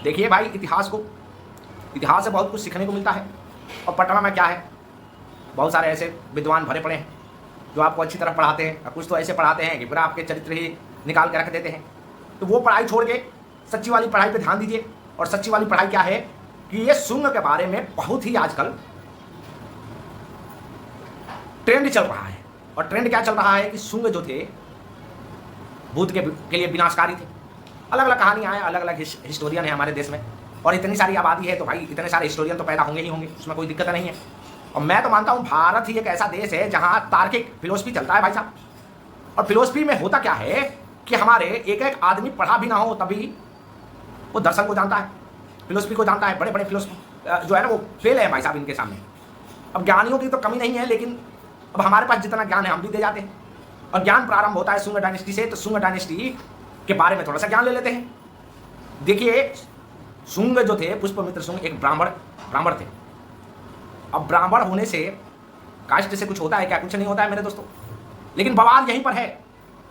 देखिए भाई, इतिहास से बहुत कुछ सीखने को मिलता है। और पटना में क्या है, बहुत सारे ऐसे विद्वान भरे पड़े हैं जो आपको अच्छी तरह पढ़ाते हैं, और कुछ तो ऐसे पढ़ाते हैं कि पूरा आपके चरित्र ही निकाल के रख देते हैं। तो वो पढ़ाई छोड़ के सच्ची वाली पढ़ाई पे ध्यान दीजिए। और सच्ची वाली पढ़ाई क्या है कि ये शुंग के बारे में बहुत ही आजकल ट्रेंड चल रहा है। और ट्रेंड क्या चल रहा है कि शुंग जो थे बुद्ध के लिए विनाशकारी थे। अलग अलग कहानियां हैं, अलग अलग हिस्टोरियन है हमारे देश में, और इतनी सारी आबादी है तो भाई इतने सारे हिस्टोरियन तो पैदा होंगे ही होंगे, उसमें कोई दिक्कत नहीं है। और मैं तो मानता हूं भारत ही एक ऐसा देश है जहां तार्किक फिलोसफी चलता है भाई साहब। और फिलोसफी में होता क्या है कि हमारे एक एक आदमी पढ़ा भी ना हो तभी वो दर्शन को जानता है, फिलोसफी को जानता है। बड़े बड़े फिलोसफी जो है ना वो फेल है भाई साहब इनके सामने। अब ज्ञानियों की तो कमी नहीं है, लेकिन अब हमारे पास जितना ज्ञान है हम भी दे जाते हैं। और ज्ञान प्रारंभ होता है शुंग डायनेस्टी से, तो शुंग डायनेस्टी के बारे में थोड़ा सा ज्ञान ले लेते हैं। देखिए, शुंग जो थे, पुष्पमित्र शुंग एक ब्राह्मण थे। अब ब्राह्मण होने से कास्ट से कुछ होता है क्या? कुछ नहीं होता है मेरे दोस्तों। लेकिन बवाल यहीं पर है।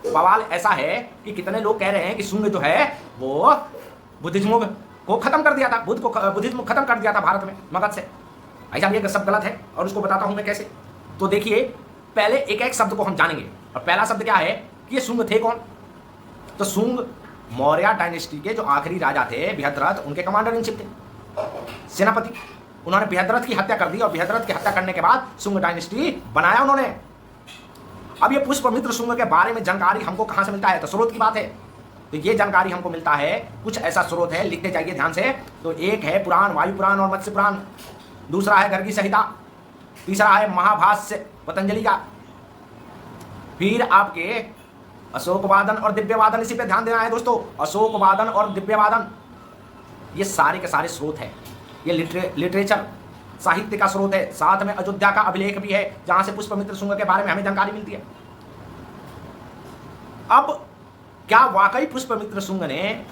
बवाल ऐसा है कि कितने लोग कह रहे हैं कि शुंग जो है वो बुद्धिज्म को खत्म कर दिया था, बुद्धिज्म खत्म कर दिया था भारत में मगध से। ऐसा ये सब गलत है और उसको बताता हूं मैं कैसे। तो देखिए, पहले एक एक शब्द को हम जानेंगे। और पहला शब्द क्या है कि ये शुंग थे कौन? तो शुंग मौर्य डायनेस्टी के जो आखिरी राजा थे बृहद्रथ, उनके कमांडर इन चीफ थे, सेनापति। उन्होंने बृहद्रथ की हत्या कर दी और बृहद्रथ की हत्या करने के बाद शुंग डायनेस्टी बनाया उन्होंने। अब ये पुष्पमित्र शुंग के बारे में जानकारी हमको कहां से मिलता है? तो स्रोत की बात है। तो ये जानकारी हमको मिलता है, कुछ ऐसा स्रोत है, लिखते जाइए ध्यान से। तो एक है पुराण, वायु पुराण और मत्स्य पुराण, दूसरा है गर्गी संहिता, तीसरा है महाभाष्य पतंजलि का, फिर आपके अशोकवादन और दिव्यवादन। इसी पे ध्यान देना है दोस्तों, अशोकवादन और दिव्यवादन ये सारे के सारे स्रोत है। ये लिटरेचर साहित्य का स्रोत है। साथ में अयोध्या का अभिलेख भी है जहां से पुष्पमित्र शुंग के बारे में हमें जानकारी मिलती है। अब क्या वाकई पुष्पमित्र शुंग ने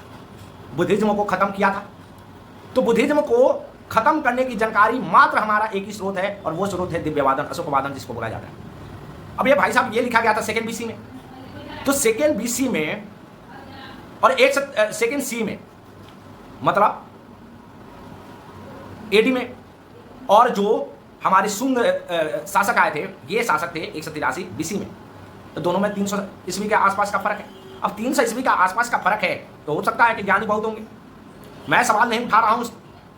बुद्धिज्म को खत्म किया था? तो बुद्धिज्म को खत्म करने की जानकारी मात्र हमारा एक ही स्रोत है, और वो स्रोत है दिव्यवादन, अशोकवादन जिसको बोला जाता है। अब ये भाई साहब ये लिखा गया था सेकेंड बीसी में। तो सेकेंड बीसी में और एक सेकेंड सी में, मतलब एडी में। और जो हमारे शुंग शासक आए थे, ये शासक थे 183 बीसी में। तो दोनों में 300 ईस्वी के आसपास का फर्क है। अब 300 ईस्वी का आसपास का फर्क है तो हो सकता है कि ज्ञानी बहुत होंगे। मैं सवाल नहीं उठा रहा हूं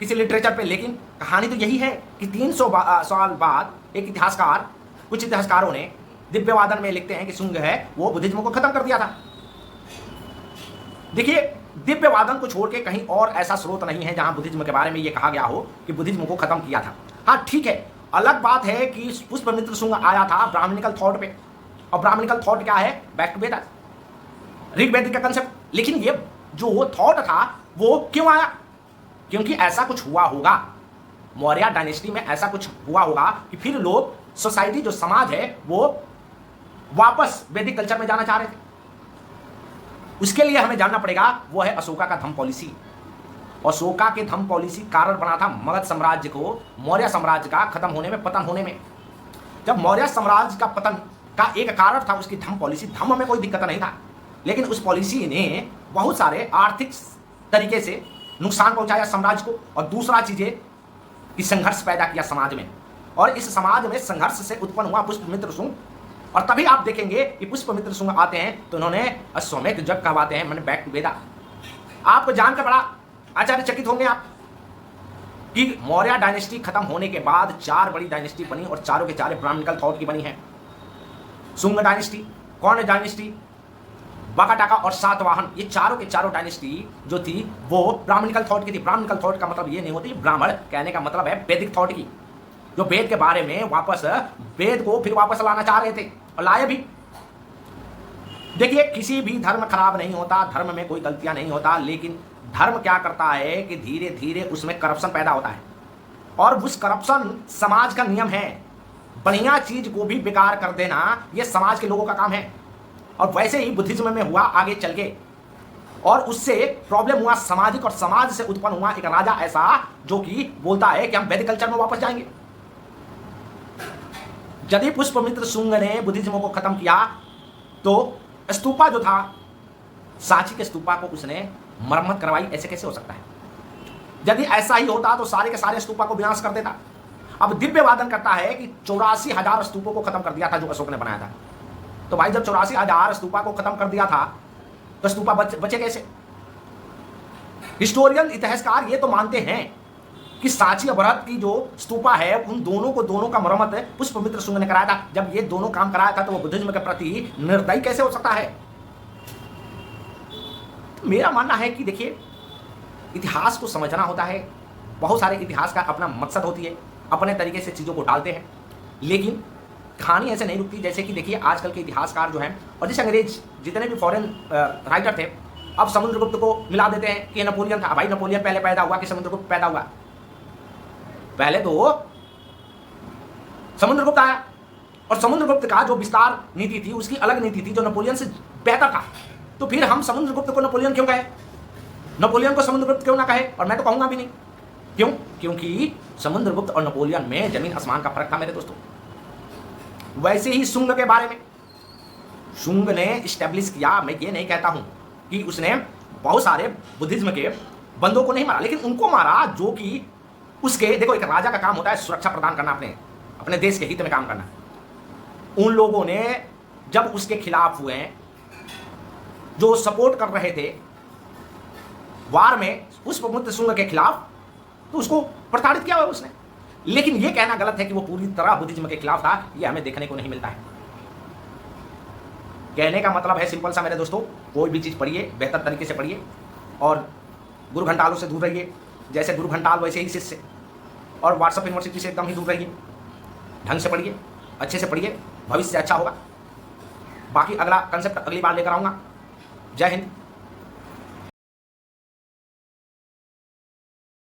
किसी लिटरेचर पे, लेकिन कहानी तो यही है कि 300 साल बाद एक इतिहासकार, कुछ इतिहासकारों ने दिव्यवादन में लिखते हैं कि शुंग है वो बुद्धिज्म को खत्म कर दिया था। देखिए, दिव्यवादन को छोड़ के कहीं और ऐसा स्रोत नहीं है जहां बुद्धिज्म के बारे में ये कहा गया हो कि बुद्धिज्म को खत्म किया था। हाँ ठीक है, अलग बात है कि पुष्पमित्र शुंग आया था ब्राह्मणिकल थॉट पे। और ब्राह्मणिकल थॉट क्या है? बैक टू वेदा, ऋग्वेदिक का कंसेप्ट। लेकिन ये जो थॉट था वो क्यों आया? क्योंकि ऐसा कुछ हुआ होगा, मौर्य डायनेस्टी में ऐसा कुछ हुआ होगा कि फिर लोग, सोसाइटी जो समाज है, वो वापस वैदिक कल्चर में जाना चाह रहे थे। उसके लिए हमें जानना पड़ेगा, वो है अशोका का धम्म पॉलिसी। अशोका के धम्म पॉलिसी कारण बना था मगध साम्राज्य को, मौर्य साम्राज्य का खत्म होने में, पतन होने में। जब मौर्य साम्राज्य का पतन का एक कारण था उसकी धम्म पॉलिसी। धम्म में कोई दिक्कत नहीं था, लेकिन उस पॉलिसी ने बहुत सारे आर्थिक तरीके से नुकसान पहुंचाया साम्राज्य को, और दूसरा चीजें कि संघर्ष पैदा किया समाज में। और इस समाज में संघर्ष से उत्पन्न हुआ पुष्पमित्र शुंग। और तभी आप देखेंगे कि पुष्पमित्र शुंग आते हैं तो उन्होंने अश्वमेध जग कहवाते हैं, मैंने बैक टू वेदा। आपको जानकर बड़ा आश्चर्यचकित होंगे आप कि मौर्य डायनेस्टी खत्म होने के बाद 4 बड़ी डायनेस्टी बनी, और चारों के चारों ब्राह्मणिकल थॉट की बनी है। शुंग डायनेस्टी, कौन डायनेस्टी, वाकाटाका और सातवाहन, ये चारों के चारों डायनेस्टी जो थी वो ब्राह्मणिकल थॉट की थी। ब्राह्मणिकल थॉट का मतलब ये नहीं होती, ब्राह्मण कहने का मतलब है वैदिक थॉट की, जो वेद के बारे में वापस वेद को फिर वापस लाना चाह रहे थे और लाए भी। देखिए, किसी भी धर्म खराब नहीं होता, धर्म में कोई गलतियां नहीं होता, लेकिन धर्म क्या करता है कि धीरे धीरे उसमें करप्शन पैदा होता है, और उस करप्शन समाज का नियम है। बढ़िया चीज को भी बेकार कर देना यह समाज के लोगों का काम है। और वैसे ही बुद्धिज्म में हुआ आगे चल के, और उससे प्रॉब्लम हुआ सामाजिक, और समाज से उत्पन्न हुआ एक राजा ऐसा जो कि बोलता है कि हम वैदिक कल्चर में वापस जाएंगे। यदि पुष्पमित्र शुंग ने बुद्धिज्म को खत्म किया तो स्तूपा जो था, सांची के स्तूपा को उसने मरम्मत करवाई, ऐसे कैसे हो सकता है? यदि ऐसा ही होता तो सारे के सारे स्तूपा को विनाश कर देता। अब दिव्य वादन करता है कि 84,000 स्तूपों को खत्म कर दिया था जो अशोक ने बनाया था। तो भाई जब 84,000 स्तूपा को खत्म कर दिया था तो स्तूपा बचे कैसे? हिस्टोरियन इतिहासकार ये तो मानते हैं कि सांची और बृहत की जो स्तूपा है उन दोनों का मरम्मत पुष्पमित्र शुंग ने कराया था। जब ये दोनों काम कराया था तो वो बुद्धिज्म के प्रति निर्दयी कैसे हो सकता है? तो मेरा मानना है कि देखिए, इतिहास को समझना होता है। बहुत सारे इतिहास का अपना मकसद होती है, अपने तरीके से चीज़ों को डालते हैं, लेकिन कहानी ऐसे नहीं रुकती। जैसे कि देखिए आजकल के इतिहासकार जो हैं और जैसे अंग्रेज जितने भी फॉरेन राइटर थे, अब समुद्रगुप्त को मिला देते हैं कि नेपोलियन था। भाई नेपोलियन पहले पैदा हुआ कि समुद्रगुप्त पैदा हुआ? पहले तो समुद्रगुप्त आया, और समुद्रगुप्त का जो विस्तार नीति थी उसकी अलग नीति थी जो नेपोलियन से बेहतर था। तो फिर हम समुद्रगुप्त को नेपोलियन क्यों कहे, नेपोलियन को समुद्रगुप्त क्यों ना कहे? और मैं तो कहूंगा भी नहीं। क्यों? क्योंकि समुद्रगुप्त और नेपोलियन में जमीन आसमान का फर्क था मेरे दोस्तों। वैसे ही शुंग के बारे में, शुंग ने इस्टेब्लिश किया। मैं ये नहीं कहता हूं कि उसने बहुत सारे बुद्धिज्म के बंदों को नहीं मारा, लेकिन उनको मारा जो कि उसके, देखो एक राजा का काम होता है सुरक्षा प्रदान करना, अपने देश के हित में काम करना। उन लोगों ने जब उसके खिलाफ हुए, जो सपोर्ट कर रहे थे वार में पुष्पमित्र शुंग के खिलाफ, तो उसको प्रताड़ित किया हुआ उसने। लेकिन यह कहना गलत है कि वो पूरी तरह बुद्धिज्म के खिलाफ था, यह हमें देखने को नहीं मिलता है। कहने का मतलब है सिंपल सा मेरे दोस्तों, कोई भी चीज़ पढ़िए बेहतर तरीके से पढ़िए और गुरु घंटालों से दूर रहिए। जैसे गुरु घंटाल वैसे ही शिष्य, और व्हाट्सएप यूनिवर्सिटी से एकदम ही दूर रहिए। ढंग से पढ़िए, अच्छे से पढ़िए, भविष्य अच्छा होगा। बाकी अगला कंसेप्ट अगली बार लेकर आऊँगा। जय हिंद।